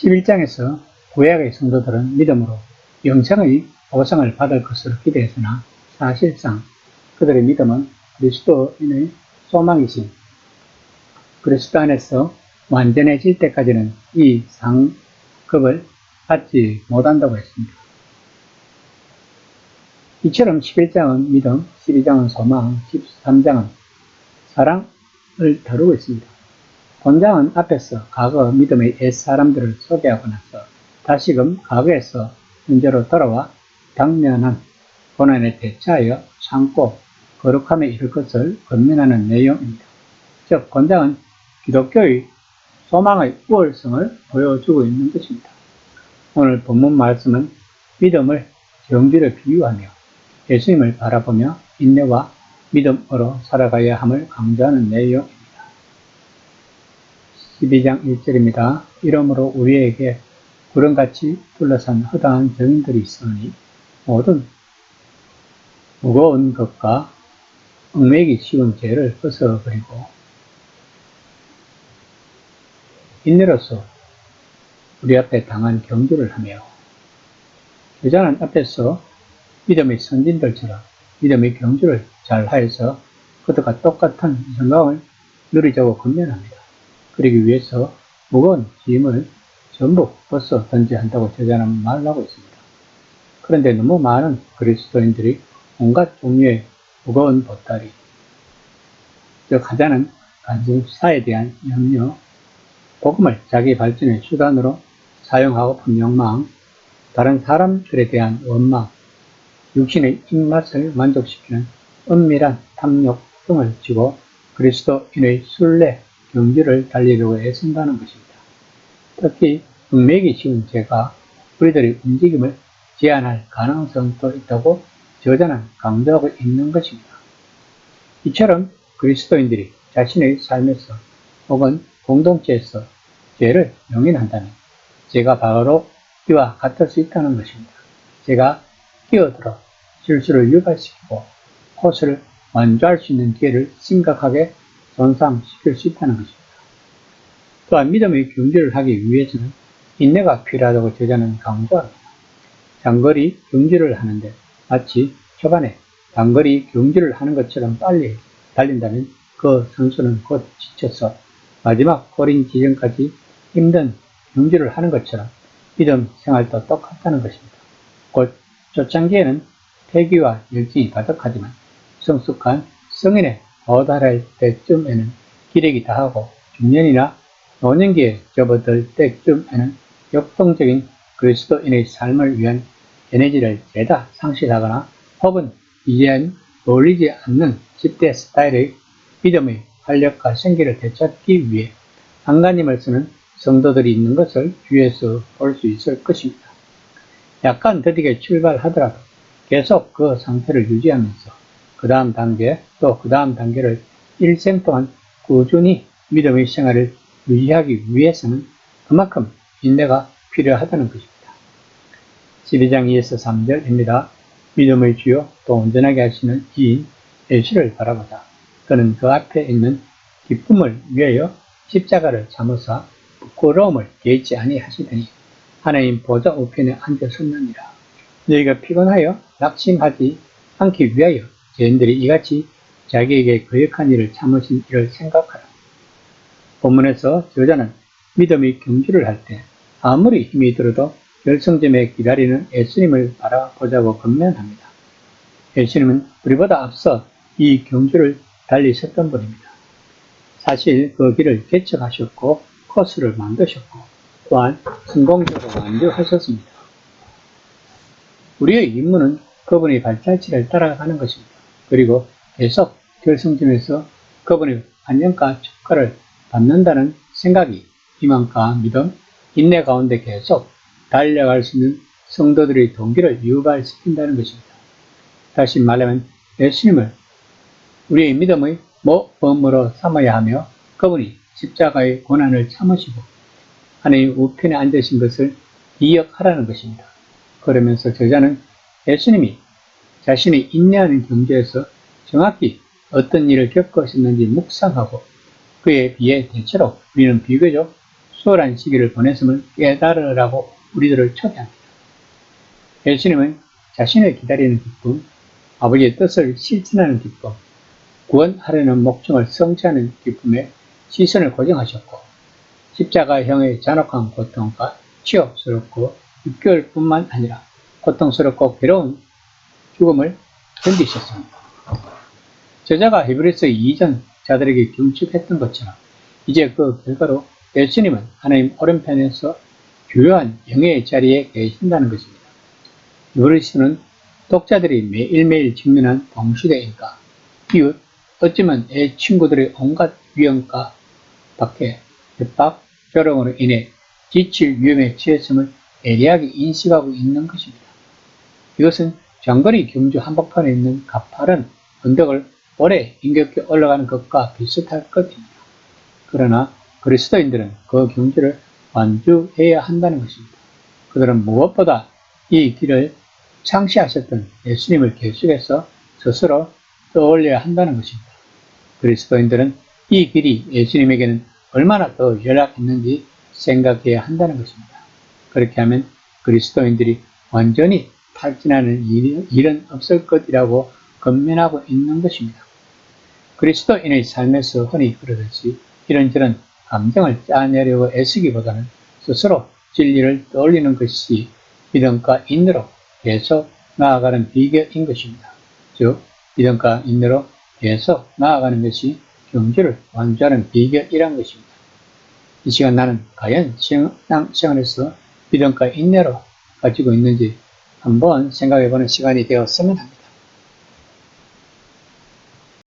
11장에서 구약의 성도들은 믿음으로 영생의 보상을 받을 것으로 기대했으나 사실상 그들의 믿음은 그리스도인의 소망이신 그리스도 안에서 완전해질 때까지는 이 상급을 받지 못한다고 했습니다. 이처럼 11장은 믿음, 12장은 소망, 13장은 사랑을 다루고 있습니다. 본장은 앞에서 과거 믿음의 옛사람들을 소개하고 나서 다시금 과거에서 현재로 돌아와 당면한 고난에 대처하여 참고 거룩함에 이를 것을 권면하는 내용입니다. 즉, 본장은 기독교의 소망의 우월성을 보여주고 있는 것입니다. 오늘 본문 말씀은 믿음을 경주로 비유하며 예수님을 바라보며 인내와 믿음으로 살아가야 함을 강조하는 내용입니다. 12장 1절입니다. 이러므로 우리에게 구름같이 둘러싼 허다한 증인들이 있으니 모든 무거운 것과 얽매이기 쉬운 죄를 벗어버리고 인내로서 우리 앞에 당한 경주를 하며 여자는 앞에서 믿음의 선진들처럼 믿음의 경주를 잘 하여서 그들과 똑같은 영광을 누리자고 권면합니다. 그러기 위해서 무거운 짐을 전부 벗어 던져야 한다고 제자는 말을 하고 있습니다. 그런데 너무 많은 그리스도인들이 온갖 종류의 무거운 보따리, 즉 하자는 간섭사에 대한 염려, 복음을 자기 발전의 수단으로 사용하고픈 욕망, 다른 사람들에 대한 원망, 육신의 입맛을 만족시키는 은밀한 탐욕 등을 지고 그리스도인의 순례 경주를 달리려고 애쓴다는 것입니다. 특히 얽매이기 쉬운 죄가 우리들의 움직임을 제한할 가능성도 있다고 저자는 강조하고 있는 것입니다. 이처럼 그리스도인들이 자신의 삶에서 혹은 공동체에서 죄를 용인한다면 죄가 바로 이와 같을 수 있다는 것입니다. 죄가 끼어들어 실수를 유발시키고 코스를 완주할 수 있는 기회를 심각하게 손상시킬 수 있다는 것입니다. 또한 믿음의 경주를 하기 위해서는 인내가 필요하다고 저자는 강조합니다. 장거리 경주를 하는데 마치 초반에 단거리 경주를 하는 것처럼 빨리 달린다면 그 선수는 곧 지쳐서 마지막 골인 지점까지 힘든 경주를 하는 것처럼 믿음 생활도 똑같다는 것입니다. 곧 초창기에는 패기와 열정이 가득하지만 성숙한 성인에 도달할 때쯤에는 기력이 다하고 중년이나 노년기에 접어들 때쯤에는 역동적인 그리스도인의 삶을 위한 에너지를 죄다 상실하거나 혹은 이제는 어울리지 않는 10대 스타일의 믿음의 활력과 생기를 되찾기 위해 안간힘을 쓰는 성도들이 있는 것을 주위에서 볼 수 있을 것입니다. 약간 더디게 출발하더라도 계속 그 상태를 유지하면서 그 다음 단계 또 그 다음 단계를 일생 동안 꾸준히 믿음의 생활을 유지하기 위해서는 그만큼 인내가 필요하다는 것입니다. 12장 2에서 3절입니다. 믿음의 주요 또 온전하게 하시는 이인 예수를 바라보자. 그는 그 앞에 있는 기쁨을 위하여 십자가를 참으사 부끄러움을 개의치 아니하시더니 하나님 보좌 우편에 앉으셨느니라. 너희가 피곤하여 낙심하지 않기 위하여 죄인들이 이같이 자기에게 거역한 일을 참으신 일을 생각하라. 본문에서 저자는 믿음의 경주를 할 때 아무리 힘이 들어도 결승점에 기다리는 예수님을 바라보자고 권면합니다. 예수님은 우리보다 앞서 이 경주를 달리셨던 분입니다. 사실 그 길을 개척하셨고 코스를 만드셨고 또한 성공적으로 완주하셨습니다. 우리의 임무는 그분의 발자취를 따라가는 것입니다. 그리고 계속 결승점에서 그분의 안녕과 축하를 받는다는 생각이 희망과 믿음, 인내 가운데 계속 달려갈 수 있는 성도들의 동기를 유발시킨다는 것입니다. 다시 말하면 예수님을 우리의 믿음의 모범으로 삼아야 하며 그분이 십자가의 고난을 참으시고 하나님 우편에 앉으신 것을 기억하라는 것입니다. 그러면서 저자는 예수님이 자신의 인내하는 경주에서 정확히 어떤 일을 겪으셨는지 묵상하고 그에 비해 대체로 우리는 비교적 수월한 시기를 보냈음을 깨달으라고 우리들을 초대합니다. 예수님은 자신을 기다리는 기쁨, 아버지의 뜻을 실천하는 기쁨, 구원하려는 목적을 성취하는 기쁨에 시선을 고정하셨고 십자가형의 잔혹한 고통과 치욕스럽고 6개월뿐만 아니라 고통스럽고 괴로운 죽음을 견디셨습니다. 저자가 히브리서 이전 자들에게 경축했던 것처럼 이제 그 결과로 예수님은 하나님 오른편에서 주요한 영예의 자리에 계신다는 것입니다. 히브리서는 독자들이 매일매일 직면한 동시대인가, 이웃, 어쩌면 애 친구들의 온갖 위험과 박해, 협박, 조롱으로 인해 지칠 위험에 처했음을 예리하게 인식하고 있는 것입니다. 이것은 장거리 경주 한복판에 있는 가파른 언덕을 오래 힘겹게 올라가는 것과 비슷할 것입니다. 그러나 그리스도인들은 그 경주를 완주해야 한다는 것입니다. 그들은 무엇보다 이 길을 창시하셨던 예수님을 계속해서 스스로 떠올려야 한다는 것입니다. 그리스도인들은 이 길이 예수님에게는 얼마나 더 열악했는지 생각해야 한다는 것입니다. 그렇게 하면 그리스도인들이 완전히 탈진하는 일은 없을 것이라고 건면하고 있는 것입니다. 그리스도인의 삶에서 흔히 그러듯이 이런저런 감정을 짜내려고 애쓰기보다는 스스로 진리를 떠올리는 것이 믿음과 인내로 계속 나아가는 비결인 것입니다. 즉, 믿음과 인내로 계속 나아가는 것이 경주를 완주하는 비결이란 것입니다. 이 시간 나는 과연 신앙생활에서 믿음과 인내로 가지고 있는지 한번 생각해보는 시간이 되었으면 합니다.